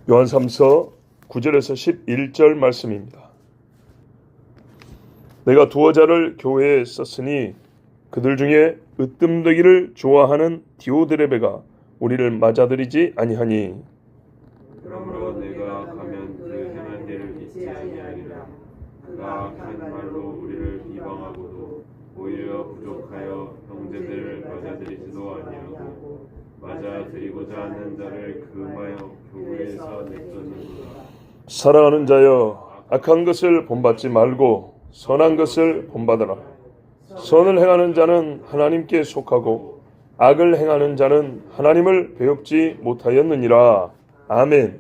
요한 3서 9절에서 11절 말씀입니다. 내가 두어 자를 교회에 썼으니 그들 중에 으뜸되기를 좋아하는 디오드레베가 우리를 맞아들이지 아니하니. 그러므로 내가 가면 그 행한 일을 잊지 아니하리라. 그가 악한 말로 우리를 비방하고도 오히려 부족하여 형제들을 맞아들이지도 아니하고 맞아들이고자 하는 자를 금하여 교회에서 내쫓는구나. 사랑하는 자여, 악한 것을 본받지 말고 선한 것을 본받으라. 선을 행하는 자는 하나님께 속하고 악을 행하는 자는 하나님을 배웁지 못하였느니라. 아멘.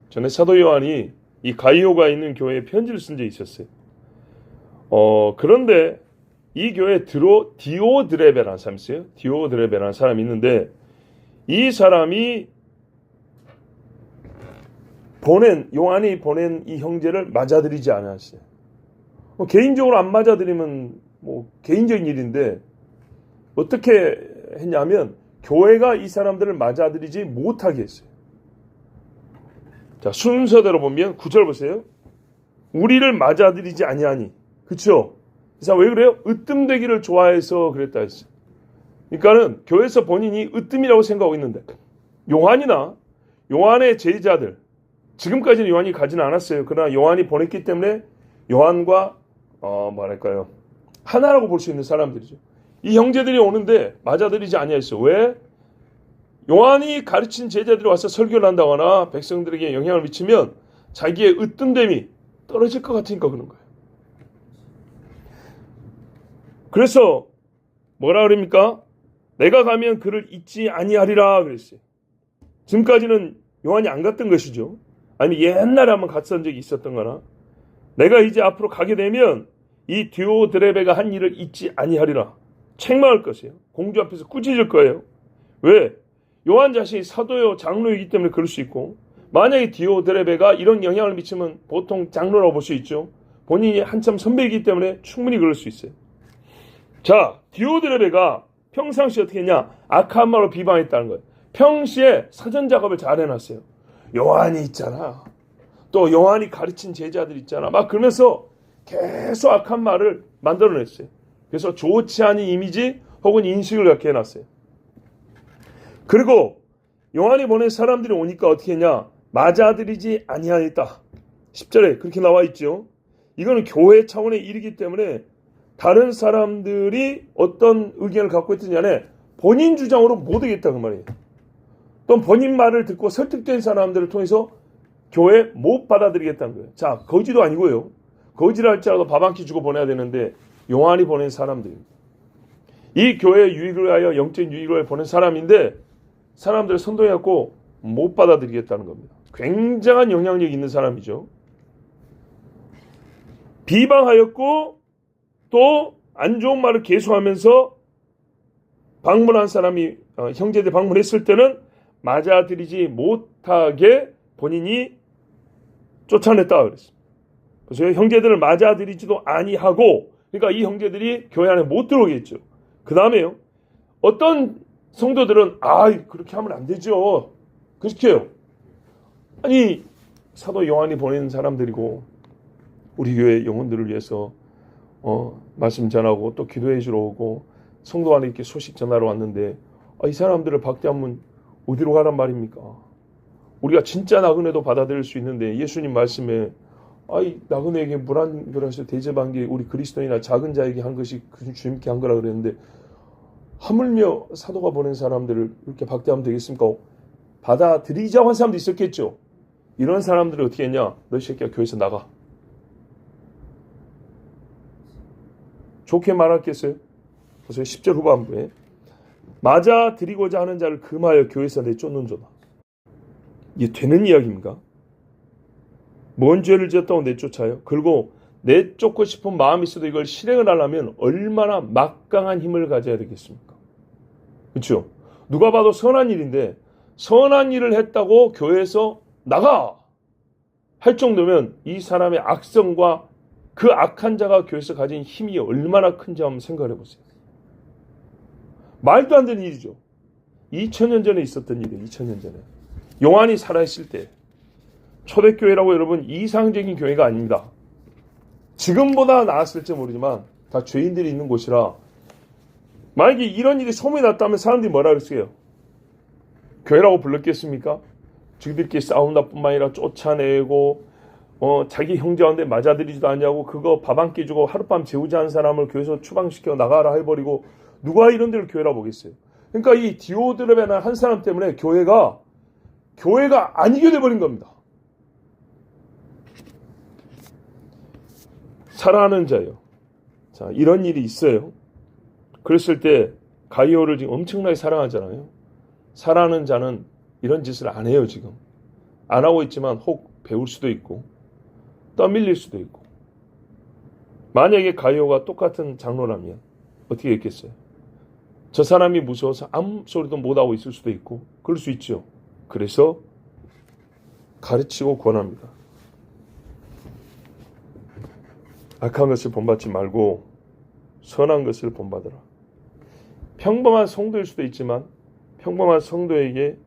전에 사도 요한이 이 가이오가 있는 교회에 편지를 쓴 적이 있었어요. 그런데 이 교회에 디오드레베라는 사람이 있어요. 디오드레베라는 사람이 있는데 이 사람이 요한이 보낸 이 형제를 맞아들이지 않았어요. 개인적으로 안 맞아들이면 개인적인 일인데 어떻게 했냐면 교회가 이 사람들을 맞아들이지 못하게 했어요. 자, 순서대로 보면 9절 보세요. 우리를 맞아들이지 아니하니. 그렇죠? 이 사람 왜 그래요? 으뜸되기를 좋아해서 그랬다 했어요. 그러니까는 교회에서 본인이 으뜸이라고 생각하고 있는데 요한의 제자들, 지금까지는 요한이 가지는 않았어요. 그러나 요한이 보냈기 때문에 요한과 하나라고 볼 수 있는 사람들이죠. 이 형제들이 오는데 맞아들이지 아니하였어요. 왜? 요한이 가르친 제자들이 와서 설교를 한다거나 백성들에게 영향을 미치면 자기의 으뜸됨이 떨어질 것 같으니까 그런 거예요. 그래서 뭐라 그럽니까? 내가 가면 그를 잊지 아니하리라 그랬어요. 지금까지는 요한이 안 갔던 것이죠. 아니면 옛날에 한번 갔던 적이 있었던 거나 내가 이제 앞으로 가게 되면 이 디오드레베가 한 일을 잊지 아니하리라. 책망할 것이에요. 공주 앞에서 꾸짖을 거예요. 왜? 요한 자신이 사도요 장로이기 때문에 그럴 수 있고 만약에 디오드레베가 이런 영향을 미치면 보통 장로라고 볼 수 있죠. 본인이 한참 선배이기 때문에 충분히 그럴 수 있어요. 자, 디오드레베가 평상시에 어떻게 했냐? 악한 말로 비방했다는 거예요. 평시에 사전 작업을 잘 해놨어요. 요한이 있잖아. 또 요한이 가르친 제자들 있잖아. 막 그러면서 계속 악한 말을 만들어냈어요. 그래서 좋지 않은 이미지 혹은 인식을 갖게 해놨어요. 그리고 요한이 보낸 사람들이 오니까 어떻게 했냐? 맞아들이지 아니하였다. 10절에 그렇게 나와 있죠. 이거는 교회 차원의 일이기 때문에 다른 사람들이 어떤 의견을 갖고 있든지 간에 본인 주장으로 못 하겠다 그 말이에요. 또 본인 말을 듣고 설득된 사람들을 통해서 교회 못 받아들이겠다는 거예요. 자, 거지도 아니고요. 거지를 할지라도 밥 한 끼 주고 보내야 되는데 요한이 보낸 사람들입니다. 이 교회의 유익을 위하여 영적인 유익을 위하여 보낸 사람인데 사람들을 선동해갖고 못 받아들이겠다는 겁니다. 굉장한 영향력 있는 사람이죠. 비방하였고 또 안 좋은 말을 계속하면서 방문한 사람이 형제들 방문했을 때는 맞아들이지 못하게 본인이 쫓아냈다 그랬습니다. 그래서 형제들을 맞아들이지도 아니하고 그러니까 이 형제들이 교회 안에 못 들어오게 했죠. 그 다음에요. 어떤 성도들은 그렇게 하면 안 되죠. 그렇게 해요. 아니 사도 요한이 보낸 사람들이고 우리 교회 영혼들을 위해서 말씀 전하고 또 기도해 주러 오고 성도 안에 이렇게 소식 전하러 왔는데 이 사람들을 박대하면 어디로 가란 말입니까? 우리가 진짜 나그네도 받아들일 수 있는데 예수님 말씀에 나그네에게 물 한 그릇을 대접한 게 우리 그리스도인이나 작은 자에게 한 것이 주님께 한 거라 그랬는데 하물며 사도가 보낸 사람들을 이렇게 박대하면 되겠습니까? 받아들이자고 한 사람도 있었겠죠. 이런 사람들을 어떻게 했냐? 너 새끼야 교회에서 나가. 좋게 말했겠어요? 그래서 10절 후반부에 맞아들이고자 하는 자를 금하여 교회에서 내쫓는도다. 이게 되는 이야기입니까? 뭔 죄를 지었다고 내쫓아요? 그리고 내쫓고 싶은 마음이 있어도 이걸 실행을 하려면 얼마나 막강한 힘을 가져야 되겠습니까? 그렇죠? 누가 봐도 선한 일인데 선한 일을 했다고 교회에서 나가! 할 정도면 이 사람의 악성과 그 악한 자가 교회에서 가진 힘이 얼마나 큰지 한번 생각해 보세요. 말도 안 되는 일이죠. 2000년 전에 있었던 일이에요. 2000년 전에. 요한이 살아있을 때 초대교회라고 여러분 이상적인 교회가 아닙니다. 지금보다 나았을지 모르지만 다 죄인들이 있는 곳이라 만약에 이런 일이 소문이 났다면 사람들이 뭐라 그랬어요? 교회라고 불렀겠습니까? 저희들끼리 싸운다 뿐만 아니라 쫓아내고 자기 형제한테 맞아들이지도 않냐고 그거 밥 한 끼 주고 하룻밤 재우지 않은 사람을 교회에서 추방시켜 나가라 해버리고 누가 이런 데를 교회라 보겠어요? 그러니까 이 디오드레베라는 한 사람 때문에 교회가 아니게 돼버린 겁니다. 사랑하는 자요. 자, 이런 일이 있어요. 그랬을 때 가이오를 지금 엄청나게 사랑하잖아요. 사랑하는 자는 이런 짓을 안 해요. 지금 안 하고 있지만 혹 배울 수도 있고 떠밀릴 수도 있고. 만약에 가이오가 똑같은 장로라면 어떻게 했겠어요? 저 사람이 무서워서 아무 소리도 못하고 있을 수도 있고 그럴 수 있죠. 그래서 가르치고 권합니다. 악한 것을 본받지 말고 선한 것을 본받으라. 평범한 성도일 수도 있지만 평범한 성도에게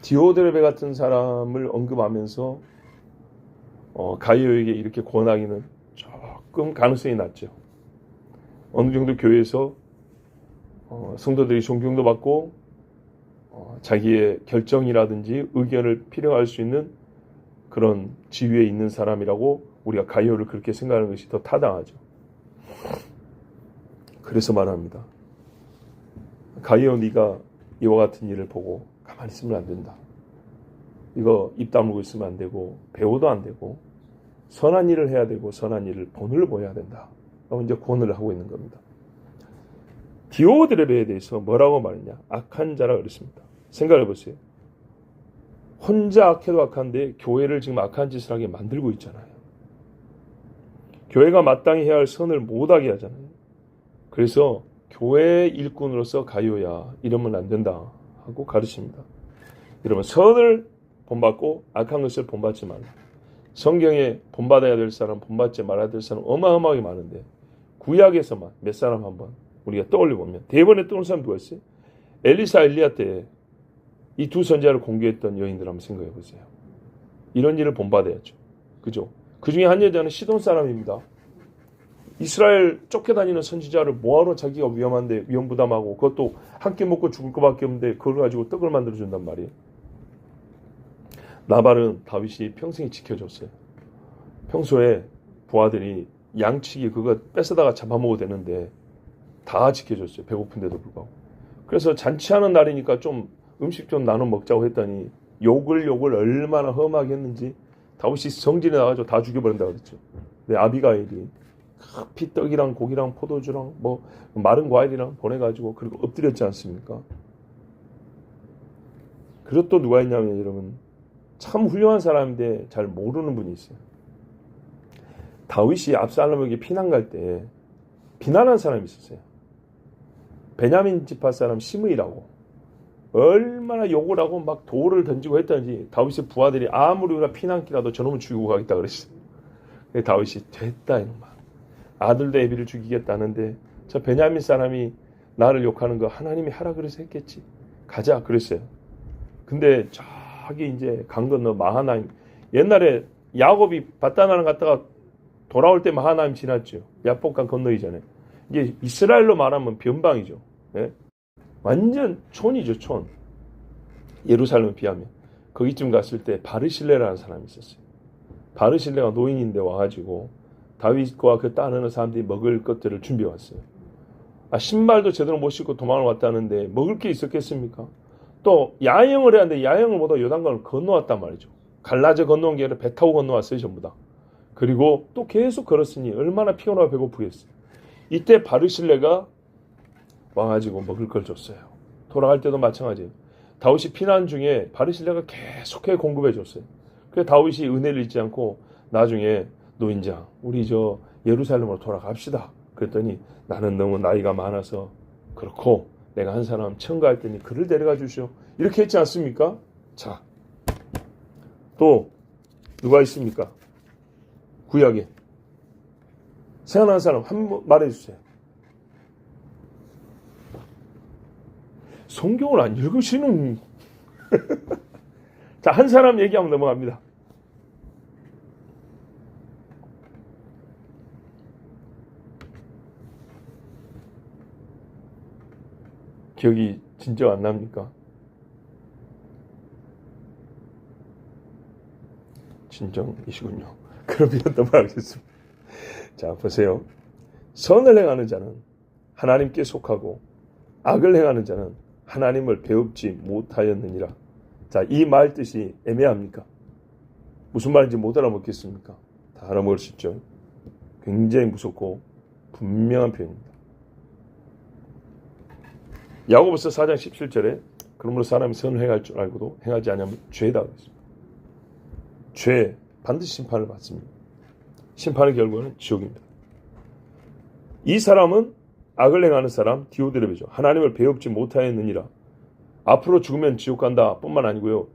디오드레베 같은 사람을 언급하면서 가이오에게 이렇게 권하기는 조금 가능성이 낮죠. 어느 정도 교회에서 성도들이 존경도 받고 자기의 결정이라든지 의견을 필요할 수 있는 그런 지위에 있는 사람이라고 우리가 가이오를 그렇게 생각하는 것이 더 타당하죠. 그래서 말합니다. 가이오 네가 이와 같은 일을 보고 가만히 있으면 안 된다. 이거 입 다물고 있으면 안 되고 배워도 안 되고 선한 일을 해야 되고 선한 일을 본을 보여야 된다. 이제 권을 하고 있는 겁니다. 디오드레베에 대해서 뭐라고 말했냐? 악한 자라 그랬습니다. 생각해 보세요. 혼자 악해도 악한데 교회를 지금 악한 짓을 하게 만들고 있잖아요. 교회가 마땅히 해야 할 선을 못하게 하잖아요. 그래서 교회 일꾼으로서 가이오야 이러면 안 된다 하고 가르칩니다. 여러분 선을 본받고 악한 것을 본받지 말라. 성경에 본받아야 될 사람 본받지 말아야 될 사람 어마어마하게 많은데 구약에서만 몇 사람 한번 우리가 떠올려보면 대번에 떠오르는 사람 누가 있어요? 엘리사 엘리야 때 이 두 선지자를 공개했던 여인들 한번 생각해 보세요. 이런 일을 본받아야죠. 그죠? 그 중에 한 여자는 시돈 사람입니다. 이스라엘 쫓겨다니는 선지자를 뭐하러 자기가 위험한데 위험부담하고 그것도 한 끼 먹고 죽을 것밖에 없는데 그걸 가지고 떡을 만들어준단 말이에요. 나발은 다윗이 평생에 지켜줬어요. 평소에 부하들이 양치기 그거 뺏어다가 잡아먹어도 되는데 다 지켜줬어요. 배고픈데도 불구하고. 그래서 잔치하는 날이니까 좀 음식 좀 나눠 먹자고 했더니 욕을 얼마나 험하게 했는지 다윗이 성질이 나가지고 다 죽여버린다고 그랬죠. 근데 아비가일이 커피 떡이랑 고기랑 포도주랑 뭐 마른 과일이랑 보내가지고 그리고 엎드렸지 않습니까? 그리고 또 누가 있냐면 여러분 참 훌륭한 사람인데 잘 모르는 분이 있어요. 다윗이 압살롬에게 피난 갈 때 비난한 사람이 있었어요. 베냐민 지파 사람 시므이라고 얼마나 욕을 하고 막 돌을 던지고 했던지 다윗의 부하들이 아무리 우리가 피난기라도 저놈을 죽이고 가겠다 그랬어요. 다윗이 됐다 이놈아. 아들도 애비를 죽이겠다는데 저 베냐민 사람이 나를 욕하는 거 하나님이 하라 그래서 했겠지. 가자 그랬어요. 근데 저기 이제 강 건너 마하나임 옛날에 야곱이 바다나랑 갔다가 돌아올 때 마하나임 지났죠. 야복강 건너기 전에. 이게 이스라엘로 말하면 변방이죠. 네? 완전 촌이죠, 촌. 예루살렘에 비하면. 거기쯤 갔을 때 바르실레라는 사람이 있었어요. 바르실레가 노인인데 와가지고 다윗과 그 따르는 사람들이 먹을 것들을 준비해 왔어요. 신발도 제대로 못 신고 도망을 왔다는데 먹을 게 있었겠습니까? 또 야영을 해야 하는데 야영을 못하고 요단강을 건너왔단 말이죠. 갈라져 건너온 게 아니라 배 타고 건너왔어요, 전부 다. 그리고 또 계속 걸었으니 얼마나 피곤하고 배고프겠어요. 이때 바르실레가 와가지고 먹을 걸 줬어요. 돌아갈 때도 마찬가지예요. 다윗이 피난 중에 바르실레가 계속해 공급해 줬어요. 그래서 다윗이 은혜를 잊지 않고 나중에 노인장 우리 저 예루살렘으로 돌아갑시다. 그랬더니 나는 너무 나이가 많아서 그렇고 내가 한 사람 청가할 테니 그를 데려가 주시오. 이렇게 했지 않습니까? 자, 또 누가 있습니까? 구약에 생각나는 사람 한 번 말해주세요. 성경을 안 읽으시는 자, 한 사람 얘기하면 넘어갑니다. 기억이 진짜 안 납니까? 진정이시군요. 그러면 넘어가겠습니다. 자, 보세요. 선을 행하는 자는 하나님께 속하고 악을 행하는 자는 하나님을 배웁지 못하였느니라. 자, 이 말 뜻이 애매합니까? 무슨 말인지 못 알아먹겠습니까? 다 알아먹을 수 있죠. 굉장히 무섭고 분명한 표현입니다. 야고보서 4장 17절에 그러므로 사람이 선을 행할 줄 알고도 행하지 않으면 죄다 그랬습니다. 죄 반드시 심판을 받습니다. 심판의 결과는 지옥입니다. 이 사람은 악을 행하는 사람 디오드레베죠. 하나님을 배웁지 못하였느니라. 앞으로 죽으면 지옥 간다 뿐만 아니고요.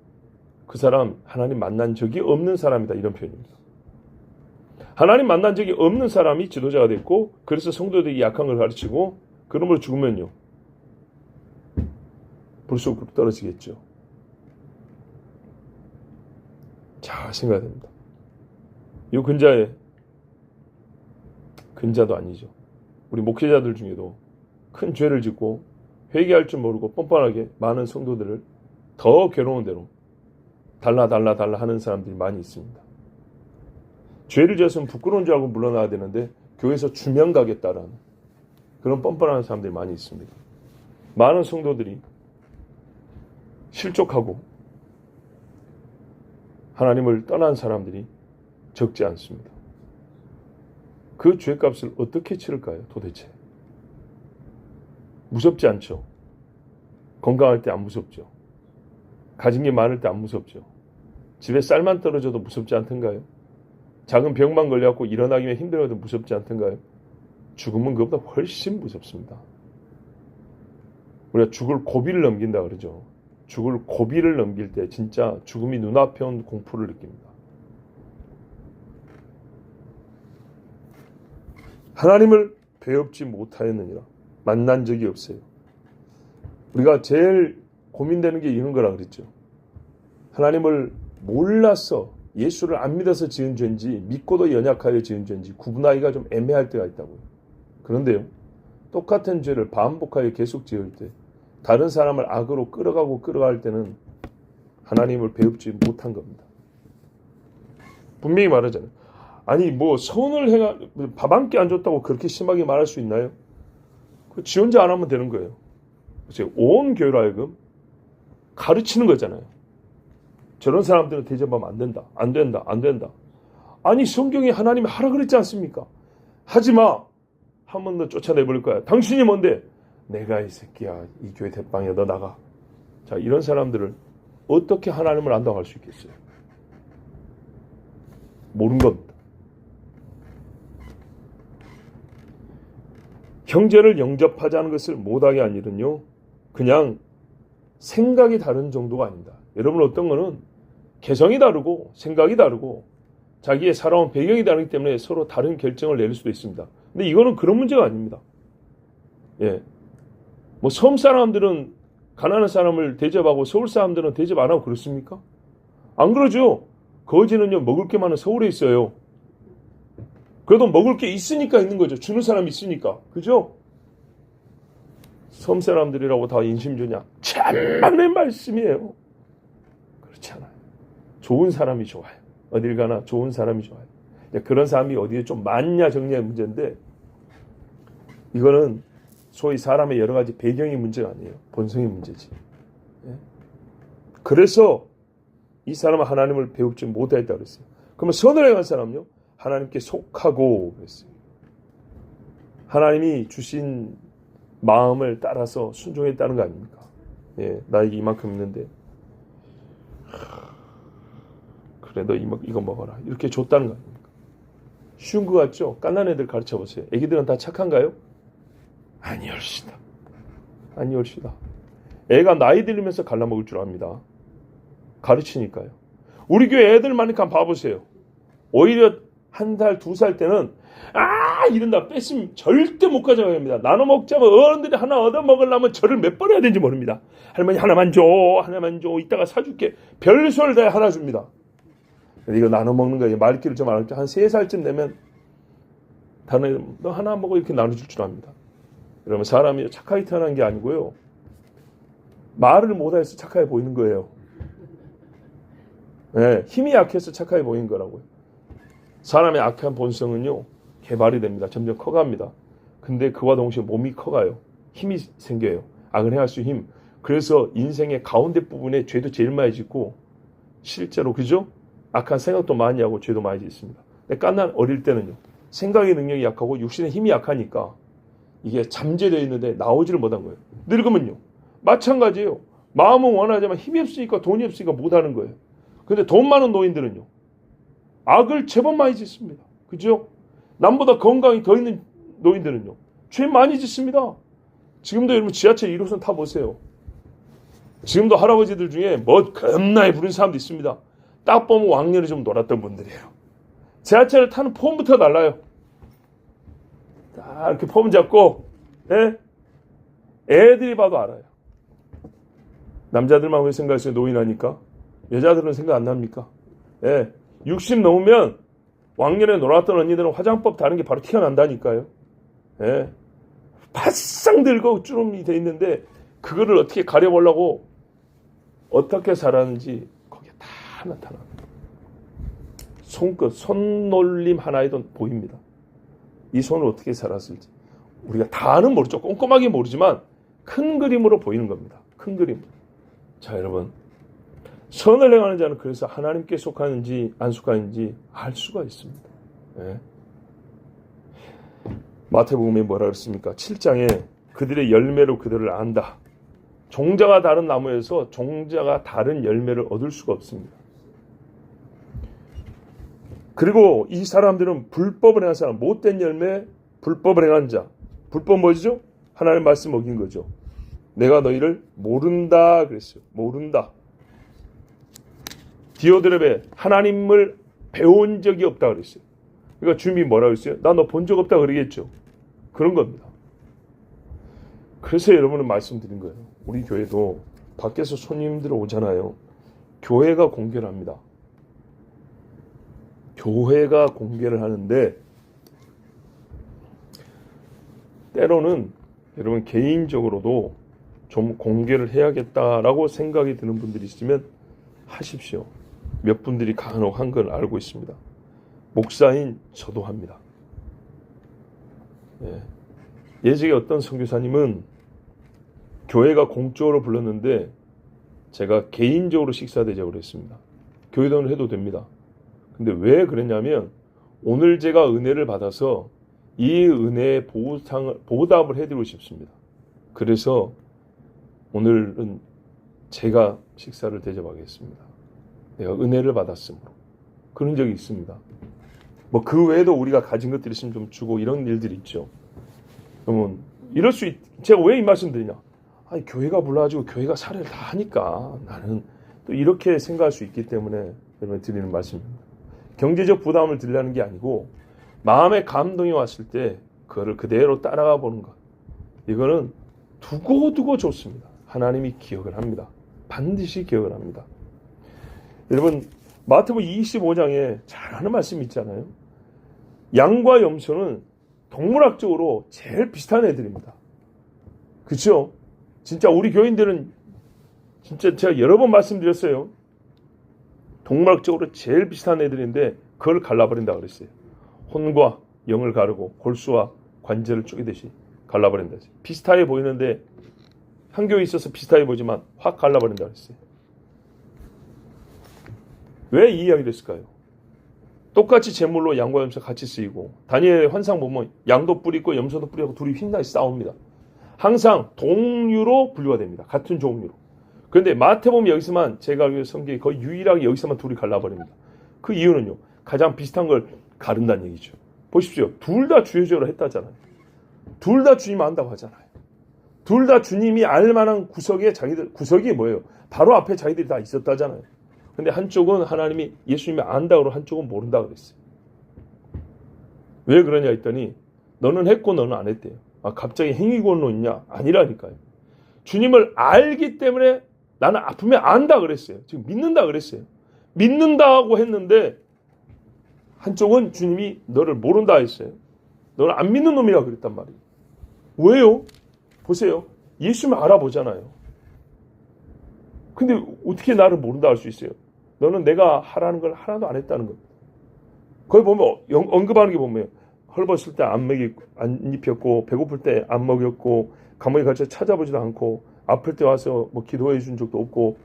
그 사람 하나님 만난 적이 없는 사람이다. 이런 표현입니다. 하나님 만난 적이 없는 사람이 지도자가 됐고 그래서 성도들이 약한 걸 가르치고 그러므로 죽으면요. 불속으로 떨어지겠죠. 잘 생각해야 됩니다. 이 근자도 아니죠. 우리 목회자들 중에도 큰 죄를 짓고 회개할 줄 모르고 뻔뻔하게 많은 성도들을 더 괴로운 대로 달라 하는 사람들이 많이 있습니다. 죄를 지었으면 부끄러운 줄 알고 물러나야 되는데 교회에서 주면 가겠다라는 그런 뻔뻔한 사람들이 많이 있습니다. 많은 성도들이 실족하고 하나님을 떠난 사람들이 적지 않습니다. 그 죄값을 어떻게 치를까요? 도대체. 무섭지 않죠? 건강할 때 안 무섭죠? 가진 게 많을 때 안 무섭죠? 집에 쌀만 떨어져도 무섭지 않던가요? 작은 병만 걸려갖고 일어나기만 힘들어도 무섭지 않던가요? 죽음은 그것보다 훨씬 무섭습니다. 우리가 죽을 고비를 넘긴다 그러죠. 죽을 고비를 넘길 때 진짜 죽음이 눈앞에 온 공포를 느낍니다. 하나님을 배웁지 못하였느니라. 만난 적이 없어요. 우리가 제일 고민되는 게 이런 거라 그랬죠. 하나님을 몰라서 예수를 안 믿어서 지은 죄인지 믿고도 연약하여 지은 죄인지 구분하기가 좀 애매할 때가 있다고요. 그런데요. 똑같은 죄를 반복하여 계속 지을 때 다른 사람을 악으로 끌어갈 때는 하나님을 배웁지 못한 겁니다. 분명히 말하잖아요. 아니 뭐 선을 밥 한 끼 안 줬다고 그렇게 심하게 말할 수 있나요? 그 지 혼자 안 하면 되는 거예요. 그래서 온 교회로 하여금 가르치는 거잖아요. 저런 사람들은 대접하면 안 된다. 안 된다. 아니 성경에 하나님이 하라 그랬지 않습니까? 하지마. 한 번 더 쫓아내버릴 거야. 당신이 뭔데? 내가 이 새끼야. 이 교회 대빵이야. 너 나가. 자, 이런 사람들을 어떻게 하나님을 안다고 할 수 있겠어요? 모르는 겁니다. 형제를 영접하자는 것을 못하게 한 일은요. 그냥 생각이 다른 정도가 아닙니다. 여러분 어떤 거는 개성이 다르고 생각이 다르고 자기의 살아온 배경이 다르기 때문에 서로 다른 결정을 내릴 수도 있습니다. 근데 이거는 그런 문제가 아닙니다. 예. 뭐 섬 사람들은 가난한 사람을 대접하고 서울 사람들은 대접 안 하고 그렇습니까? 안 그러죠. 거지는요 먹을 게 많은 서울에 있어요. 그래도 먹을 게 있으니까 있는 거죠. 주는 사람이 있으니까. 그죠? 섬 사람들이라고 다 인심 주냐? 참만의 말씀이에요. 그렇지 않아요. 좋은 사람이 좋아요. 어딜 가나 좋은 사람이 좋아요. 그런 사람이 어디에 좀 많냐 적냐의 문제인데 이거는 소위 사람의 여러 가지 배경의 문제가 아니에요. 본성의 문제지. 그래서 이 사람은 하나님을 배우지 못했다고 그랬어요. 그러면 선을 행한 사람은요. 하나님께 속하고 그랬어요. 하나님이 주신 마음을 따라서 순종했다는 거 아닙니까? 예, 나에게 이만큼 있는데 그래 너 이거 먹어라 이렇게 줬다는 거 아닙니까? 쉬운 거 같죠? 깐난 애들 가르쳐 보세요. 애기들은 다 착한가요? 아니올시다. 애가 나이 들면서 갈라먹을 줄 압니다. 가르치니까요. 우리 교회 애들 많으니까 봐보세요. 오히려 1살, 2살 때는 이런다 뺐으면 절대 못 가져가야 합니다. 나눠 먹자면 어른들이 하나 얻어 먹으려면 절을 몇 번 해야 되는지 모릅니다. 할머니 하나만 줘, 하나만 줘, 이따가 사줄게. 별소리를 다 하나 줍니다. 이거 나눠 먹는 거예요. 말귀를 좀 알았죠. 한 3살쯤 되면 다른 너 하나 먹어 이렇게 나눠줄 줄 압니다. 그러면 사람이 착하게 태어난 게 아니고요. 말을 못해서 착하게 보이는 거예요. 네, 힘이 약해서 착하게 보이는 거라고요. 사람의 악한 본성은요. 개발이 됩니다. 점점 커갑니다. 근데 그와 동시에 몸이 커가요. 힘이 생겨요. 악을 행할 수 힘. 그래서 인생의 가운데 부분에 죄도 제일 많이 짓고 실제로 그죠? 악한 생각도 많이 하고 죄도 많이 짓습니다. 근데 깐난 어릴 때는요. 생각의 능력이 약하고 육신의 힘이 약하니까 이게 잠재되어 있는데 나오지를 못한 거예요. 늙으면요. 마찬가지예요. 마음은 원하지만 힘이 없으니까 돈이 없으니까 못하는 거예요. 근데 돈 많은 노인들은요. 악을 제법 많이 짓습니다. 그죠? 남보다 건강이 더 있는 노인들은요. 죄 많이 짓습니다. 지금도 여러분 지하철 1호선 타보세요. 지금도 할아버지들 중에 뭐 겁나게 부른 사람도 있습니다. 딱 보면 왕년에 좀 놀았던 분들이에요. 지하철을 타는 폼부터 달라요. 딱 이렇게 폼 잡고 애들이 봐도 알아요. 남자들만 왜 생각했어요? 노인하니까. 여자들은 생각 안 납니까? 60 넘으면 왕년에 놀았던 언니들은 화장법 다른 게 바로 티가 난다니까요. 바싹 늙어 주름이 돼 있는데 그거를 어떻게 가려보려고 어떻게 살았는지 거기에 다 나타납니다. 손끝, 손놀림 하나에도 보입니다. 이 손을 어떻게 살았을지. 우리가 다는 모르죠. 꼼꼼하게 모르지만 큰 그림으로 보이는 겁니다. 큰 그림. 자, 여러분. 선을 행하는 자는 그래서 하나님께 속하는지 안 속하는지 알 수가 있습니다. 마태복음에 뭐라 그랬습니까? 7장에 그들의 열매로 그들을 안다. 종자가 다른 나무에서 종자가 다른 열매를 얻을 수가 없습니다. 그리고 이 사람들은 불법을 행한 사람, 못된 열매, 불법을 행한 자. 불법 뭐죠? 하나님의 말씀 어긴 거죠. 내가 너희를 모른다 그랬어요. 모른다. 디오드렙에 하나님을 배운 적이 없다 그랬어요. 그러니까 주님이 뭐라 그랬어요? 나 너 본 적 없다 그러겠죠. 그런 겁니다. 그래서 여러분은 말씀드린 거예요. 우리 교회도 밖에서 손님들 오잖아요. 교회가 공개를 합니다. 교회가 공개를 하는데 때로는 여러분 개인적으로도 좀 공개를 해야겠다라고 생각이 드는 분들이 있으면 하십시오. 몇 분들이 간혹 한 걸 알고 있습니다. 목사인 저도 합니다. 예전에 어떤 선교사님은 교회가 공적으로 불렀는데 제가 개인적으로 식사 대접을 했습니다. 교회 돈을 해도 됩니다. 근데 왜 그랬냐면 오늘 제가 은혜를 받아서 이 은혜의 보답을 해드리고 싶습니다. 그래서 오늘은 제가 식사를 대접하겠습니다. 내가 은혜를 받았으므로. 그런 적이 있습니다. 뭐 그 외에도 우리가 가진 것들이 있으면 좀 주고 이런 일들이 있죠. 그러면 이럴 수 제가 왜 이 말씀 드리냐? 아니, 교회가 불러가지고 교회가 사례를 다 하니까 나는 또 이렇게 생각할 수 있기 때문에 여러분 드리는 말씀입니다. 경제적 부담을 들려는 게 아니고 마음의 감동이 왔을 때 그거를 그대로 따라가 보는 것. 이거는 두고두고 좋습니다. 하나님이 기억을 합니다. 반드시 기억을 합니다. 여러분 마태복음 25장에 잘하는 말씀이 있잖아요. 양과 염소는 동물학적으로 제일 비슷한 애들입니다. 그렇죠? 진짜 우리 교인들은 진짜 제가 여러 번 말씀드렸어요. 동물학적으로 제일 비슷한 애들인데 그걸 갈라버린다 그랬어요. 혼과 영을 가르고 골수와 관절을 쪼개듯이 갈라버린다. 비슷하게 보이는데 한 교회에 있어서 비슷하게 보지만 확 갈라버린다 그랬어요. 왜 이 이야기를 했을까요? 똑같이 제물로 양과 염소 같이 쓰이고 다니엘의 환상 보면 양도 뿔 있고 염소도 뿔 있고 둘이 휘날려 싸웁니다. 항상 동류로 분류가 됩니다. 같은 종류로. 그런데 마태복음 여기서만 제가 알기로 성경이 거의 유일하게 여기서만 둘이 갈라버립니다. 그 이유는요. 가장 비슷한 걸 가른다는 얘기죠. 보십시오. 둘 다 주여주여로 했다잖아요. 둘 다 주님 안다고 하잖아요. 둘 다 주님이 알만한 구석에 구석이 뭐예요? 바로 앞에 자기들이 다 있었다잖아요. 근데 한쪽은 하나님이 예수님이 안다고 한쪽은 모른다 그랬어요. 왜 그러냐 했더니 너는 했고 너는 안 했대요. 아, 갑자기 행위권론이냐? 아니라니까요. 주님을 알기 때문에 나는 아프면 안다 그랬어요. 지금 믿는다 그랬어요. 믿는다고 했는데 한쪽은 주님이 너를 모른다 했어요. 너는 안 믿는 놈이라 그랬단 말이에요. 왜요? 보세요. 예수를 알아보잖아요. 근데 어떻게 나를 모른다 할 수 있어요? 너는 내가 하라는 걸 하나도 안 했다는 겁니다. 거기 보면 언급하는 게 보면 헐벗을 때 안 입혔고 배고플 때 안 먹였고 감옥에 갇혀 찾아보지도 않고 아플 때 와서 뭐 기도해 준 적도 없고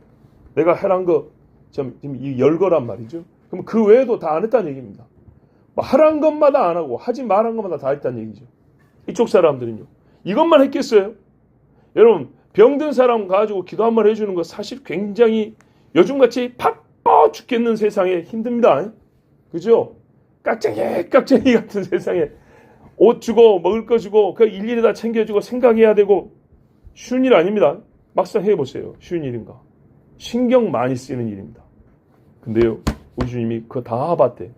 내가 하라는 거 지금 이 열거란 말이죠. 그럼 그 외에도 다 안 했다는 얘기입니다. 뭐 하라는 것마다 안 하고 하지 말한 것마다 다 했다는 얘기죠. 이쪽 사람들은요. 이것만 했겠어요? 여러분 병든 사람 가지고 기도 한 번 해주는 거 사실 굉장히 요즘같이 바빠 죽겠는 세상에 힘듭니다. 그죠? 깍쟁이 같은 세상에 옷 주고 먹을 거 주고 그 일일이 다 챙겨주고 생각해야 되고 쉬운 일 아닙니다. 막상 해보세요. 쉬운 일인가? 신경 많이 쓰이는 일입니다. 근데요, 우리 주님이 그거 다 봤대.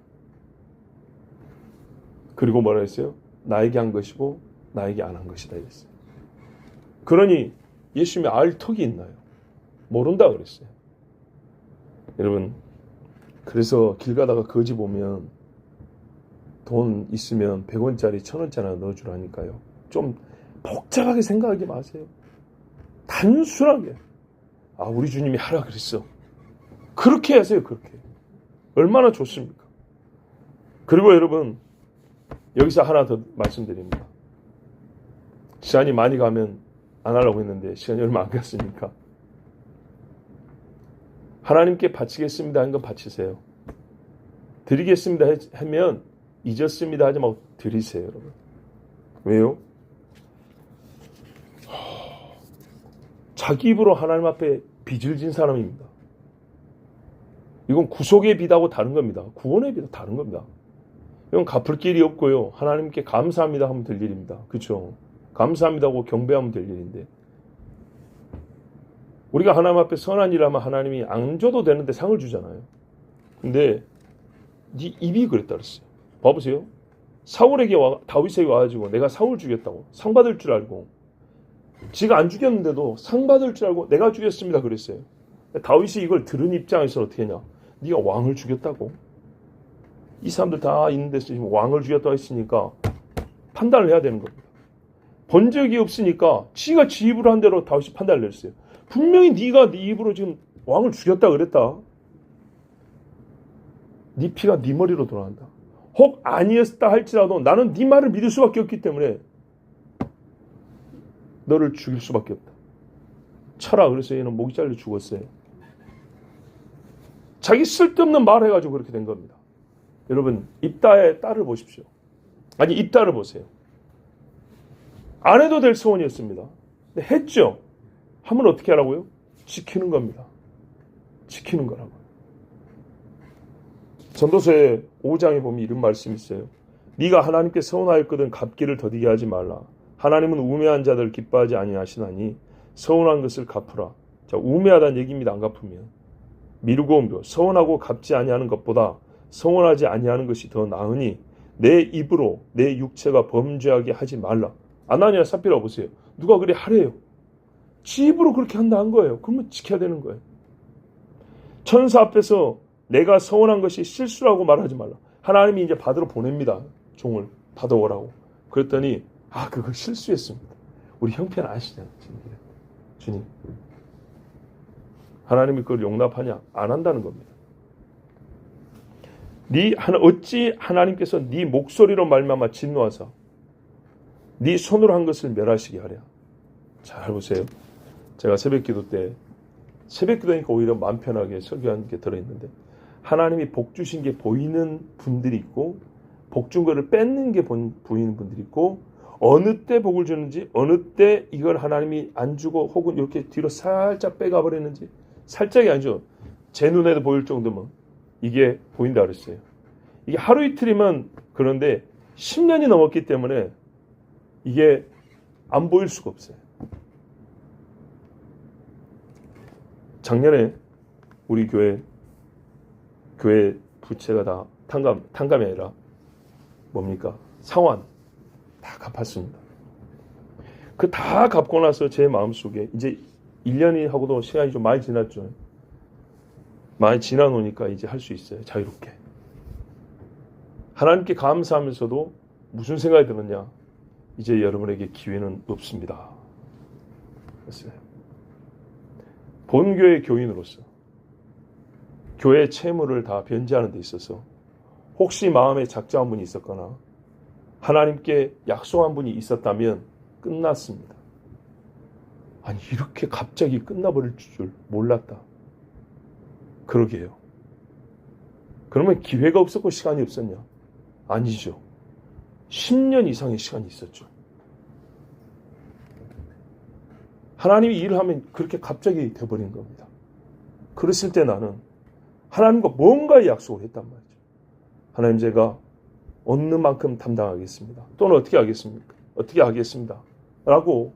그리고 뭐라 했어요? 나에게 한 것이고 나에게 안 한 것이다 이랬어요. 그러니 예수님이 알 턱이 있나요? 모른다 그랬어요. 여러분, 그래서 길 가다가 거지 보면 돈 있으면 100원짜리 1000원짜리 하나 넣어주라니까요. 좀 복잡하게 생각하지 마세요. 단순하게 우리 주님이 하라 그랬어. 그렇게 하세요. 그렇게. 얼마나 좋습니까? 그리고 여러분 여기서 하나 더 말씀드립니다. 시간이 많이 가면 안 하려고 했는데 시간이 얼마 안 갔으니까 하나님께 바치겠습니다 하는 건 바치세요. 드리겠습니다 하면 잊었습니다 하지 말고 드리세요. 여러분. 왜요? 자기 입으로 하나님 앞에 빚을 진 사람입니다. 이건 구속의 빚하고 다른 겁니다. 구원의 빚하고 다른 겁니다. 이건 갚을 길이 없고요. 하나님께 감사합니다 하면 될 일입니다. 그렇죠? 감사합니다 하고 경배하면 될 일인데 우리가 하나님 앞에 선한 일을 하면 하나님이 안 줘도 되는데 상을 주잖아요. 근데 네 입이 그랬다 그랬어요. 봐보세요. 다윗에게 와가지고 내가 사울 죽였다고 상 받을 줄 알고 지가 안 죽였는데도 상 받을 줄 알고 내가 죽였습니다 그랬어요. 다윗이 이걸 들은 입장에서 어떻게 했냐? 네가 왕을 죽였다고? 이 사람들 다 있는 데서 지금 왕을 죽였다고 했으니까 판단을 해야 되는 겁니다. 본 적이 없으니까 지가 지 입으로 한 대로 다윗이 판단을 내렸어요. 분명히 네가 네 입으로 지금 왕을 죽였다 그랬다. 네 피가 네 머리로 돌아간다. 혹 아니었다 할지라도 나는 네 말을 믿을 수밖에 없기 때문에 너를 죽일 수밖에 없다. 쳐라. 그래서 얘는 목이 잘려 죽었어요. 자기 쓸데없는 말 해가지고 그렇게 된 겁니다. 여러분 입다의 딸을 보십시오. 아니 입다를 보세요. 안 해도 될 소원이었습니다. 근데 했죠. 하면 어떻게 하라고요? 지키는 겁니다. 지키는 거라고요. 전도서의 5장에 보면 이런 말씀이 있어요. 네가 하나님께 서운하였거든 갚기를 더디게 하지 말라. 하나님은 우매한 자들 기뻐하지 아니하시나니 서운한 것을 갚으라. 자, 우매하다는 얘기입니다. 안 갚으면. 미루고 옮겨 서운하고 갚지 아니하는 것보다 서운하지 아니하는 것이 더 나으니 내 입으로 내 육체가 범죄하게 하지 말라. 아나니아 삽비라 보세요. 누가 그래 하래요. 지 입으로 그렇게 한다 한 거예요. 그러면 지켜야 되는 거예요. 천사 앞에서 내가 서운한 것이 실수라고 말하지 말라. 하나님이 이제 받으러 보냅니다. 종을 받아오라고. 그랬더니 그거 실수했습니다. 우리 형편 아시잖아요. 주님. 하나님이 그걸 용납하냐? 안 한다는 겁니다. 어찌 하나님께서 네 목소리로 말미암아 진노하사 네 손으로 한 것을 멸하시게 하랴. 잘 보세요. 제가 새벽기도 때 새벽기도니까 오히려 마음 편하게 설교한 게 들어있는데 하나님이 복 주신 게 보이는 분들이 있고 복 준 거를 뺏는 게 보이는 분들이 있고 어느 때 복을 주는지 어느 때 이걸 하나님이 안 주고 혹은 이렇게 뒤로 살짝 빼가 버리는지 살짝이 아니죠. 제 눈에도 보일 정도면 이게 보인다 그랬어요. 이게 하루 이틀이면 그런데 10년이 넘었기 때문에 이게 안 보일 수가 없어요. 작년에 우리 교회 부채가 다 탕감이 아니라 뭡니까? 상환 다 갚았습니다. 그 다 갚고 나서 제 마음속에 이제 1년이 하고도 시간이 좀 많이 지났죠. 많이 지나 놓으니까 이제 할 수 있어요. 자유롭게. 하나님께 감사하면서도 무슨 생각이 들었냐? 이제 여러분에게 기회는 없습니다. 그랬어요. 본교의 교인으로서 교회 채무를 다 변제하는 데 있어서 혹시 마음에 작정한 분이 있었거나 하나님께 약속한 분이 있었다면 끝났습니다. 아니 이렇게 갑자기 끝나버릴 줄 몰랐다. 그러게요. 그러면 기회가 없었고 시간이 없었냐? 아니죠. 10년 이상의 시간이 있었죠. 하나님이 일을 하면 그렇게 갑자기 돼버린 겁니다. 그랬을 때 나는 하나님과 뭔가의 약속을 했단 말이죠. 하나님 제가 얻는 만큼 담당하겠습니다. 또는 어떻게 하겠습니까? 어떻게 하겠습니다. 라고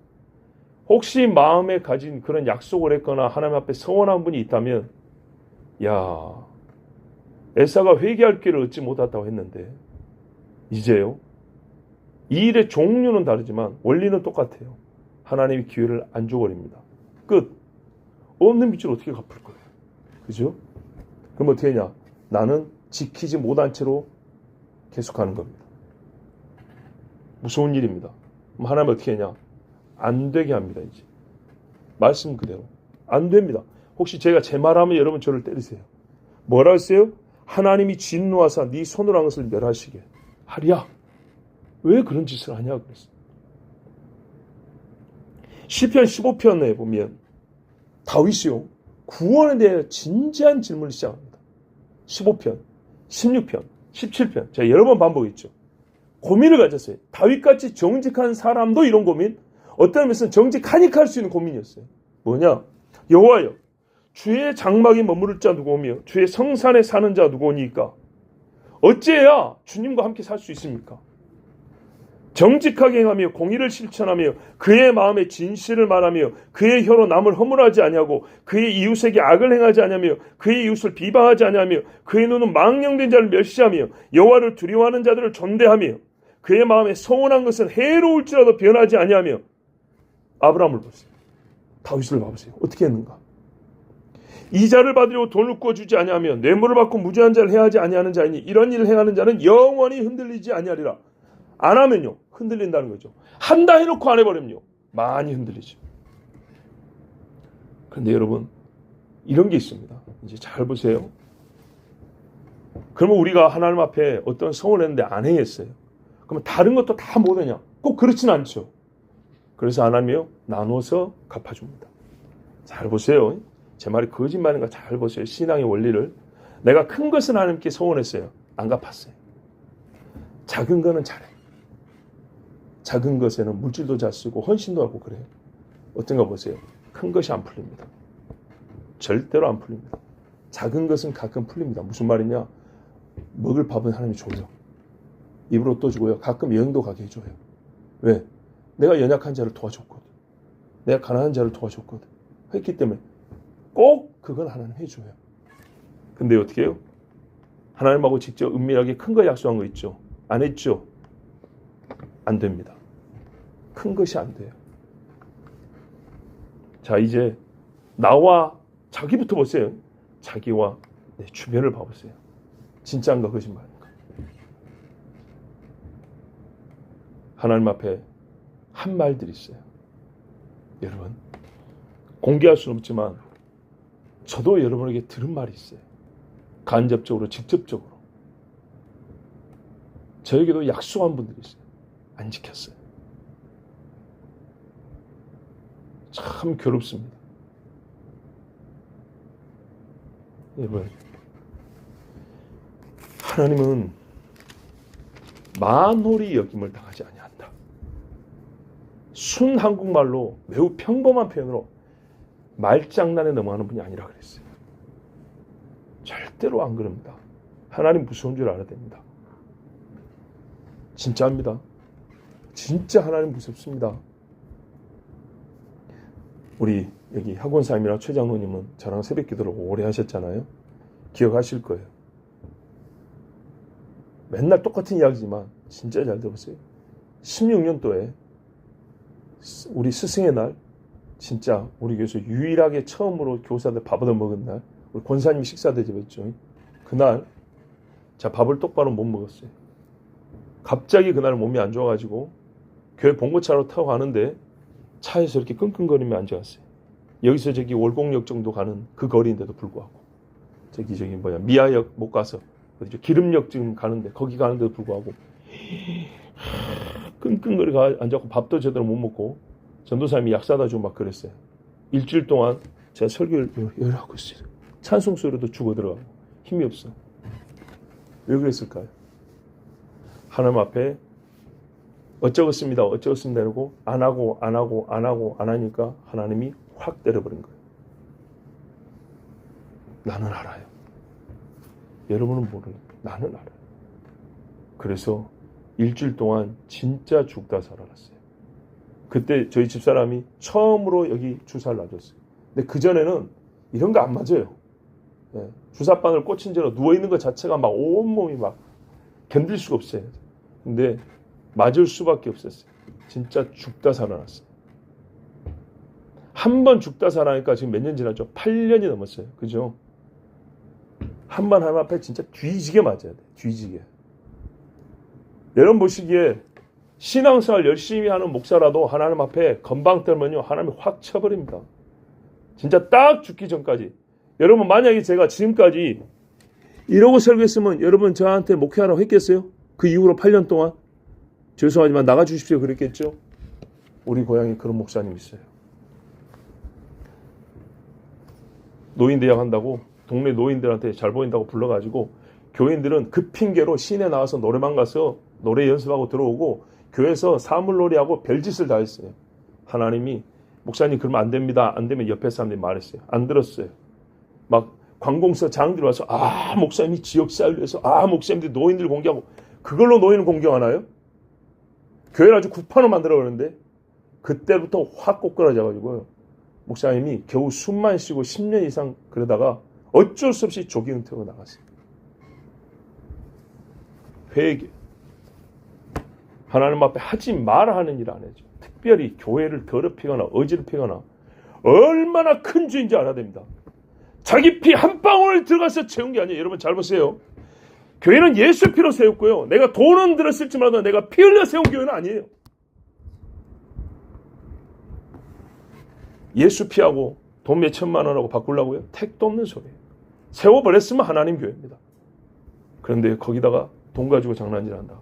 혹시 마음에 가진 그런 약속을 했거나 하나님 앞에 서원한 분이 있다면 야 에사가 회개할 기회를 얻지 못했다고 했는데 이제요. 이 일의 종류는 다르지만 원리는 똑같아요. 하나님이 기회를 안 줘버립니다. 끝. 없는 빚을 어떻게 갚을 거예요? 그죠? 그럼 어떻게 하냐? 나는 지키지 못한 채로 계속하는 겁니다. 무서운 일입니다. 그럼 하나님 어떻게 하냐? 안 되게 합니다. 이제 말씀 그대로 안 됩니다. 혹시 제가 제 말하면 여러분 저를 때리세요. 뭐라 했어요? 하나님이 진노하사 네 손으로 한 것을 멸하시게 하랴. 왜 그런 짓을 하냐 그랬어요. 시편 15편에 보면 다윗이요 구원에 대해 진지한 질문을 시작합니다. 15편, 16편, 17편 제가 여러 번 반복했죠. 고민을 가졌어요. 다윗같이 정직한 사람도 이런 고민, 어떤 면에서는 정직하니까 할 수 있는 고민이었어요. 뭐냐? 여호와여 주의 장막에 머무를 자 누구오며 주의 성산에 사는 자 누구오니까 어찌해야 주님과 함께 살 수 있습니까? 정직하게 행하며 공의를 실천하며 그의 마음에 진실을 말하며 그의 혀로 남을 허물하지 아니하고 그의 이웃에게 악을 행하지 아니하며 그의 이웃을 비방하지 아니하며 그의 눈은 망령된 자를 멸시하며 여호와를 두려워하는 자들을 존대하며 그의 마음에 서운한 것은 해로울지라도 변하지 아니하며. 아브라함을 보세요. 다윗을 봐보세요. 어떻게 했는가? 이자를 받으려고 돈을 구워주지 아니하며 뇌물을 받고 무죄한 자를 해하지 아니하는 자이니 이런 일을 행하는 자는 영원히 흔들리지 아니하리라. 안 하면요 흔들린다는 거죠. 한다 해놓고 안 해버리면요 많이 흔들리죠. 그런데 여러분 이런 게 있습니다. 이제 잘 보세요. 그러면 우리가 하나님 앞에 어떤 성을 했는데 안 행했어요. 그러면 다른 것도 다 못하냐? 꼭 그렇진 않죠. 그래서 하나님이요 나눠서 갚아줍니다. 잘 보세요. 제 말이 거짓말인가 잘 보세요. 신앙의 원리를. 내가 큰 것은 하나님께 서원했어요. 안 갚았어요. 작은 거는 잘해. 작은 것에는 물질도 잘 쓰고 헌신도 하고 그래요. 어떤가 보세요. 큰 것이 안 풀립니다. 절대로 안 풀립니다. 작은 것은 가끔 풀립니다. 무슨 말이냐? 먹을 밥은 하나님이 줘요. 입으로 떠주고요. 가끔 여행도 가게 해줘요. 왜? 내가 연약한 자를 도와줬거든. 내가 가난한 자를 도와줬거든. 했기 때문에 꼭 그건 하나님 해줘요. 근데 어떻게 해요? 하나님하고 직접 은밀하게 큰 거 약속한 거 있죠. 안 했죠? 안 됩니다. 큰 것이 안 돼요. 자 이제 나와 자기부터 보세요. 자기와 내 주변을 봐보세요. 진짜인가 거짓말인가? 하나님 앞에 한 말들이 있어요. 여러분 공개할 수는 없지만 저도 여러분에게 들은 말이 있어요. 간접적으로 직접적으로 저에게도 약속한 분들이 있어요. 안 지켰어요. 참 괴롭습니다. 여러분 하나님은 만홀히 여김을 당하지 아니한다. 순 한국말로 매우 평범한 표현으로 말장난에 넘어가는 분이 아니라 그랬어요. 절대로 안 그럽니다. 하나님 무서운 줄 알아야 됩니다. 진짜입니다. 진짜 하나님 무섭습니다. 우리 여기 학원사님이랑 최 장로님은 저랑 새벽 기도를 오래 하셨잖아요. 기억하실 거예요. 맨날 똑같은 이야기지만 진짜 잘 들어보세요. 16년도에 우리 스승의 날, 진짜 우리 교회에서 유일하게 처음으로 교사들 밥 얻어 먹은 날, 우리 권사님이 식사 대접했죠. 그날 제가 밥을 똑바로 못 먹었어요. 갑자기 그날 몸이 안 좋아가지고 교회 봉고차로 타고 가는데 차에서 이렇게 끙끙거리며 앉아갔어요. 여기서 저기 월곡역 정도 가는 그 거리인데도 불구하고 저기 미아역 못 가서 어디죠? 기름역 지금 가는데 거기 가는데도 불구하고 끙끙거리고 앉아서 밥도 제대로 못 먹고 전도사님이 약 사다 주고 막 그랬어요. 일주일 동안 제가 설교를 열 하고 있어요. 찬송 소리도 죽어 들어가고 힘이 없어. 왜 그랬을까요? 하나님 앞에 어쩌겠습니다 이러고 안 하니까 하나님이 확 때려버린 거예요. 나는 알아요. 여러분은 모르니까 나는 알아요. 그래서 일주일 동안 진짜 죽다 살아났어요. 그때 저희 집사람이 처음으로 여기 주사를 놔줬어요. 근데 그전에는 이런 거 안 맞아요. 네. 주사바늘 꽂힌 채로 누워있는 것 자체가 막 온몸이 막 견딜 수가 없어요. 근데 맞을 수밖에 없었어요. 진짜 죽다 살아났어요. 한 번 죽다 살아나니까 지금 몇 년 지났죠? 8년이 넘었어요. 그죠? 한 번 하나님 앞에 진짜 뒤지게 맞아야 돼. 뒤지게. 여러분 보시기에 신앙생활 열심히 하는 목사라도 하나님 앞에 건방 떨면요 하나님이 확 쳐버립니다. 진짜 딱 죽기 전까지. 여러분 만약에 제가 지금까지 이러고 설교했으면 여러분 저한테 목회하라고 했겠어요? 그 이후로 8년 동안? 죄송하지만 나가주십시오 그랬겠죠? 우리 고향에 그런 목사님 있어요. 노인대학 한다고 동네 노인들한테 잘 보인다고 불러가지고 교인들은 그 핑계로 시내 나와서 노래방 가서 노래 연습하고 들어오고 교회에서 사물놀이하고 별짓을 다 했어요. 하나님이 목사님 그러면 안 됩니다. 안 되면 옆에 사람들이 말했어요. 안 들었어요. 막 관공서 장들이 와서 목사님이 지역사회를 위해서 목사님들이 노인들 공경하고 그걸로 노인을 공경하나요? 교회를 아주 국판으로 만들어버렸는데 그때부터 확 꼬꾸라져가지고요. 목사님이 겨우 숨만 쉬고 10년 이상 그러다가 어쩔 수 없이 조기 은퇴하고 나갔어요. 회개. 하나님 앞에 하지 마라 하는 일 안 해죠. 특별히 교회를 더럽히거나 어지럽히거나 얼마나 큰 죄인지 알아야 됩니다. 자기 피 한 방울 들어가서 채운 게 아니에요. 여러분 잘 보세요. 교회는 예수 피로 세웠고요. 내가 돈은 들었을지 몰라도 내가 피 흘려 세운 교회는 아니에요. 예수 피하고 돈 몇 천만 원하고 바꾸려고요? 택도 없는 소리예요. 세워버렸으면 하나님 교회입니다. 그런데 거기다가 돈 가지고 장난질한다.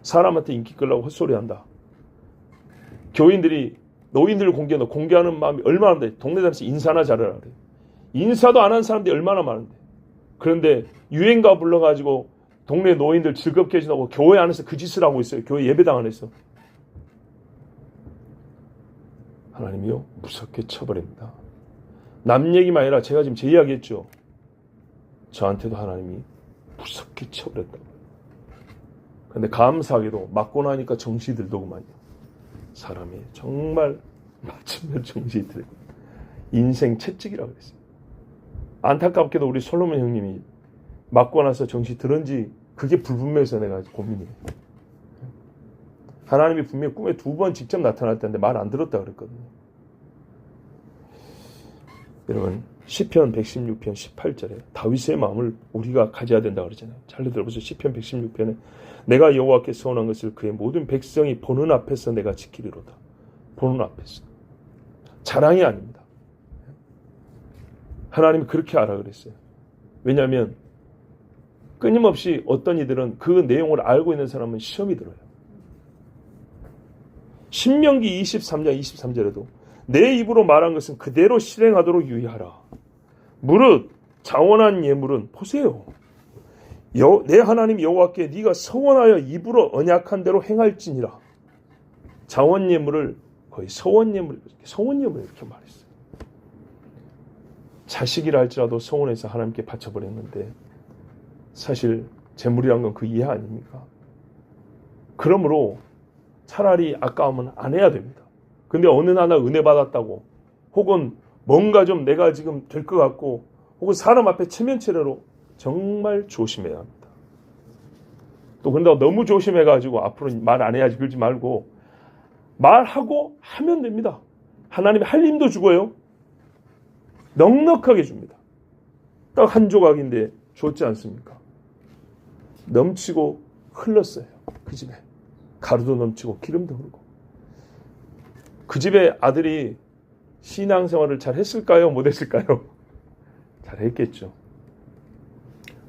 사람한테 인기 끌려고 헛소리한다. 교인들이 노인들을 공개하는 마음이 얼마나 많은데 동네 다니면서 인사나 잘하라 그래요. 인사도 안 하는 사람들이 얼마나 많은데. 그런데 유행가 불러가지고 동네 노인들 즐겁게 해준다고 교회 안에서 그 짓을 하고 있어요. 교회 예배당 안에서. 하나님이요 무섭게 쳐버립니다. 남 얘기만 아니라 제가 지금 제 이야기 했죠. 저한테도 하나님이 무섭게 쳐버렸다고. 그런데 감사하게도 맞고 나니까 정신이 들더구만요. 사람이 정말 맞으면 정신이 들고 인생 채찍이라고 그랬어요. 안타깝게도 우리 솔로몬 형님이 맞고 나서 정신이 들은지 그게 불분명해서 내가 고민이에요. 하나님이 분명히 꿈에 2번 직접 나타날 텐데 말 안 들었다 그랬거든요. 여러분 시편 116편 18절에 다윗의 마음을 우리가 가져야 된다 그러잖아요. 잘 들어보세요. 시편 116편에 내가 여호와께 서원한 것을 그의 모든 백성이 보는 앞에서 내가 지키리로다. 보는 앞에서. 자랑이 아닙니다. 하나님이 그렇게 하라 그랬어요. 왜냐하면 끊임없이 어떤 이들은 그 내용을 알고 있는 사람은 시험이 들어요. 신명기 23장 23절에도 내 입으로 말한 것은 그대로 실행하도록 유의하라. 무릇 자원한 예물은 보세요. 내 하나님 여호와께 네가 서원하여 입으로 언약한 대로 행할지니라. 자원 예물을 거의 서원 예물 이렇게 말했어요. 자식이라 할지라도 서원해서 하나님께 바쳐버렸는데 사실 재물이란 건 그 이해 아닙니까? 그러므로 차라리 아까우면 안 해야 됩니다. 근데 어느 하나 은혜 받았다고 혹은 뭔가 좀 내가 지금 될 것 같고 혹은 사람 앞에 체면체례로 정말 조심해야 합니다. 또 그런다고 너무 조심해가지고 앞으로 말 안 해야지 그러지 말고 말하고 하면 됩니다. 하나님이 할 힘도 주고요. 넉넉하게 줍니다. 딱 한 조각인데 줬지 않습니까? 넘치고 흘렀어요. 그 집에. 가루도 넘치고 기름도 흐르고. 그 집의 아들이 신앙생활을 잘 했을까요? 못 했을까요? 잘 했겠죠.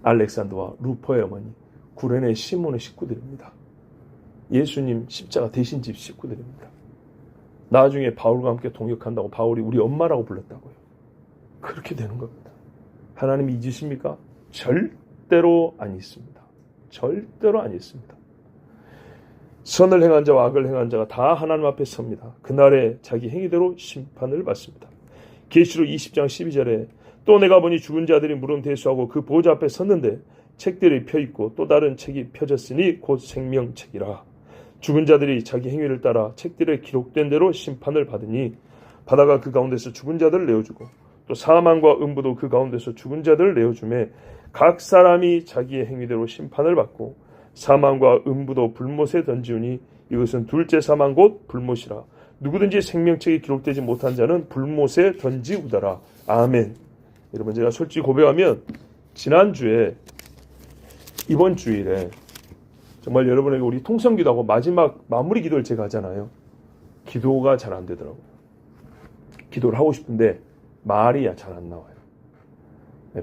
알렉산더와 루퍼의 어머니, 구레네 시몬의 식구들입니다. 예수님 십자가 대신 집 식구들입니다. 나중에 바울과 함께 동역한다고 바울이 우리 엄마라고 불렀다고요. 그렇게 되는 겁니다. 하나님이 잊으십니까? 절대로 안 잊습니다. 절대로 안 잊습니다. 선을 행한 자와 악을 행한 자가 다 하나님 앞에 섭니다. 그날에 자기 행위대로 심판을 받습니다. 계시록 20장 12절에 또 내가 보니 죽은 자들이 물은 대수하고 그 보좌 앞에 섰는데 책들이 펴있고 또 다른 책이 펴졌으니 곧 생명책이라. 죽은 자들이 자기 행위를 따라 책들에 기록된 대로 심판을 받으니 바다가 그 가운데서 죽은 자들을 내어주고 또 사망과 음부도 그 가운데서 죽은 자들을 내어주매 각 사람이 자기의 행위대로 심판을 받고 사망과 음부도 불못에 던지우니 이것은 둘째 사망 곧 불못이라. 누구든지 생명책이 기록되지 못한 자는 불못에 던지우더라. 아멘. 여러분 제가 솔직히 고백하면 지난주에 이번 주일에 정말 여러분에게 우리 통성기도하고 마지막 마무리 기도를 제가 하잖아요. 기도가 잘 안 되더라고요. 기도를 하고 싶은데 말이 잘 안 나와요.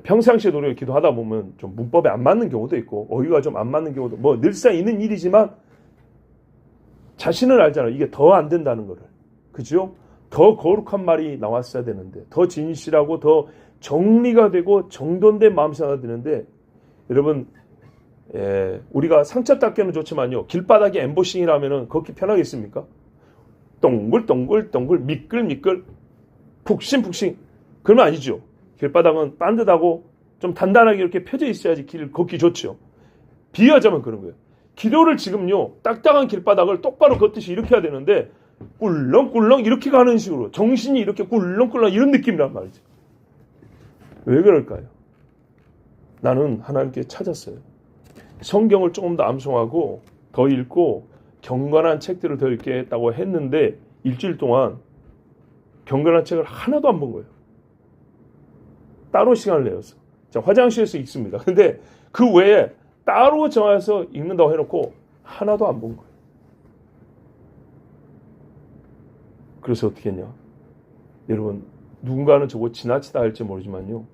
평상시에 우리가 기도하다 보면 좀 문법에 안 맞는 경우도 있고 어휘가 좀 안 맞는 경우도 뭐 늘상 있는 일이지만 자신은 알잖아요. 이게 더 안 된다는 거를. 그죠? 더 거룩한 말이 나왔어야 되는데 더 진실하고 더 정리가 되고 정돈된 마음이 되는데 여러분 우리가 상처 닦기는 좋지만요. 길바닥에 엠보싱이라면 걷기 편하겠습니까? 동글동글 미끌미끌 푹신푹신 그러면 아니죠. 길바닥은 반듯하고 좀 단단하게 이렇게 펴져 있어야지 길 걷기 좋죠. 비유하자면 그런 거예요. 기도를 지금요. 딱딱한 길바닥을 똑바로 걷듯이 이렇게 해야 되는데 꿀렁꿀렁 이렇게 가는 식으로 정신이 이렇게 꿀렁꿀렁 이런 느낌이란 말이죠. 왜 그럴까요? 나는 하나님께 찾았어요. 성경을 조금 더 암송하고 더 읽고 경건한 책들을 더 읽겠다고 했는데 일주일 동안 경건한 책을 하나도 안 본 거예요. 따로 시간을 내어서. 자, 화장실에서 읽습니다. 근데 그 외에 따로 정해서 읽는다고 해놓고 하나도 안 본 거예요. 그래서 어떻게 했냐. 여러분 누군가는 저거 지나치다 할지 모르지만요.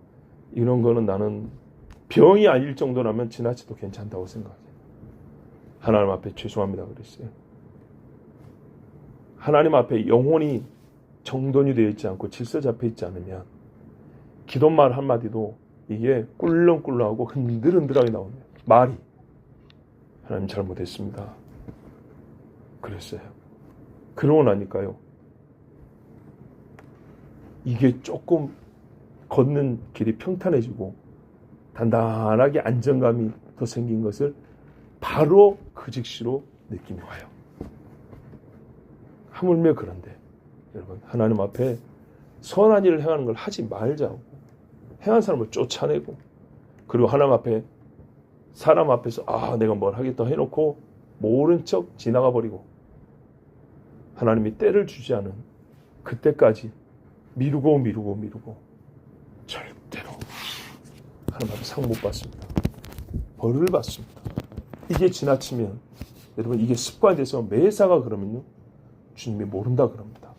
이런 거는 나는 병이 아닐 정도라면 지나치도 괜찮다고 생각해요. 하나님 앞에 죄송합니다 그랬어요. 하나님 앞에 영혼이 정돈이 되어 있지 않고 질서 잡혀 있지 않으면 기도말 한마디도 이게 꿀렁꿀렁하고 흔들흔들하게 나오네요. 말이. 하나님 잘못했습니다. 그랬어요. 그러고 나니까요. 이게 조금 걷는 길이 평탄해지고 단단하게 안정감이 더 생긴 것을 바로 그 즉시로 느낌이 와요. 하물며 그런데 여러분 하나님 앞에 선한 일을 행하는 걸 하지 말자고 행한 사람을 쫓아내고 그리고 하나님 앞에 사람 앞에서 내가 뭘 하겠다 해놓고 모른 척 지나가 버리고 하나님이 때를 주지 않은 그때까지 미루고 절대로 하나님 앞에 상 못 받습니다. 벌을 받습니다. 이게 지나치면 여러분 이게 습관이 돼서 매사가 그러면요 주님이 모른다 그럽니다.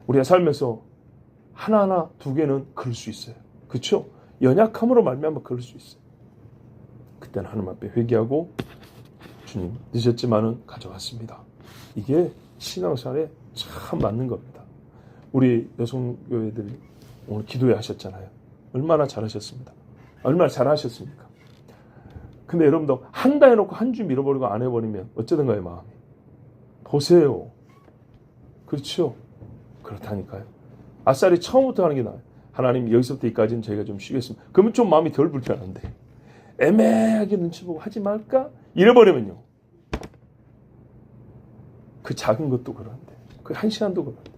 우리가 살면서 하나하나 두 개는 그럴 수 있어요. 그렇죠? 연약함으로 말미암아 그럴 수 있어요. 그때는 하나님 앞에 회개하고 주님 늦었지만은 가져왔습니다. 이게 신앙생활에 참 맞는 겁니다. 우리 여성교회들이 오늘 기도회 하셨잖아요. 얼마나 잘하셨습니다. 얼마나 잘하셨습니까? 근데 여러분도 한다 해놓고 한 주 밀어버리고 안 해버리면 어쩌든가요 마음이. 보세요. 그렇죠? 그렇다니까요. 아싸리 처음부터 하는 게 나아요. 하나님 여기서부터 여기까지는 저희가 좀 쉬겠습니다. 그러면 좀 마음이 덜 불편한데 애매하게 눈치 보고 하지 말까? 이래버리면요. 그 작은 것도 그런데 그 한 시간도 그런데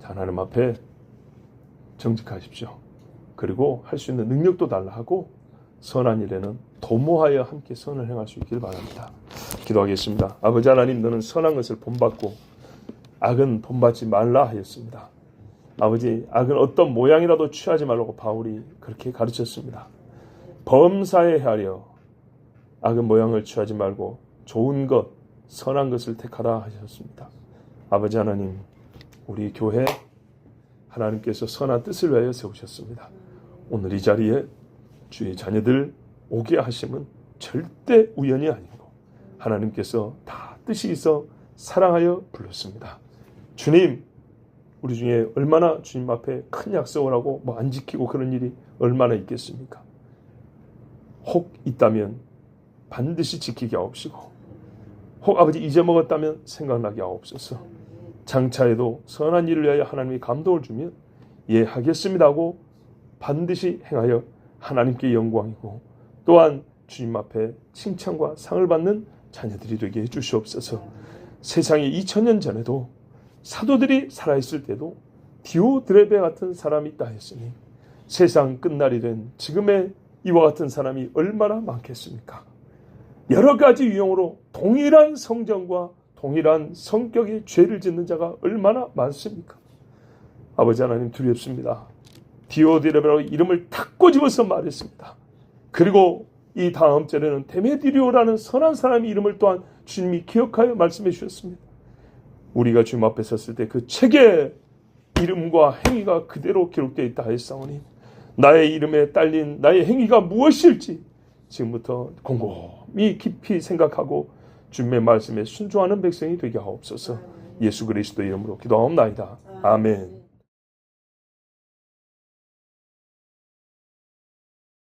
자, 하나님 앞에 정직하십시오. 그리고 할 수 있는 능력도 달라 하고 선한 일에는 도모하여 함께 선을 행할 수 있길 바랍니다. 기도하겠습니다. 아버지 하나님, 너는 선한 것을 본받고 악은 본받지 말라 하였습니다. 아버지, 악은 어떤 모양이라도 취하지 말라고 바울이 그렇게 가르쳤습니다. 범사에 하려 악은 모양을 취하지 말고 좋은 것, 선한 것을 택하라 하셨습니다. 아버지 하나님, 우리 교회 하나님께서 선한 뜻을 위하여 세우셨습니다. 오늘 이 자리에 주의 자녀들 오게 하심은 절대 우연이 아니고 하나님께서 다 뜻이 있어 사랑하여 불렀습니다. 주님, 우리 중에 얼마나 주님 앞에 큰 약속을 하고 안 지키고 그런 일이 얼마나 있겠습니까? 혹 있다면 반드시 지키게 하옵시고, 혹 아버지 잊어먹었다면 생각나게 하옵소서. 장차에도 선한 일을 위하여 하나님이 감동을 주면 예 하겠습니다 하고 반드시 행하여 하나님께 영광이고 또한 주님 앞에 칭찬과 상을 받는 자녀들이 되게 해주시옵소서. 세상에 2000년 전에도 사도들이 살아있을 때도 디오드레베 같은 사람이 있다 했으니 세상 끝날이 된 지금의 이와 같은 사람이 얼마나 많겠습니까? 여러 가지 유형으로 동일한 성정과 동일한 성격의 죄를 짓는 자가 얼마나 많습니까? 아버지 하나님, 두렵습니다. 디오드레베라고 이름을 탁 꼬집어서 말했습니다. 그리고 이 다음 절에는 데메디리오라는 선한 사람의 이름을 또한 주님이 기억하여 말씀해 주셨습니다. 우리가 주님 앞에 섰을 때 그 책에 이름과 행위가 그대로 기록되어 있다 하였사오니 나의 이름에 딸린 나의 행위가 무엇일지 지금부터 곰곰이 깊이 생각하고 주님의 말씀에 순종하는 백성이 되게 하옵소서. 예수 그리스도 이름으로 기도하옵나이다. 아멘.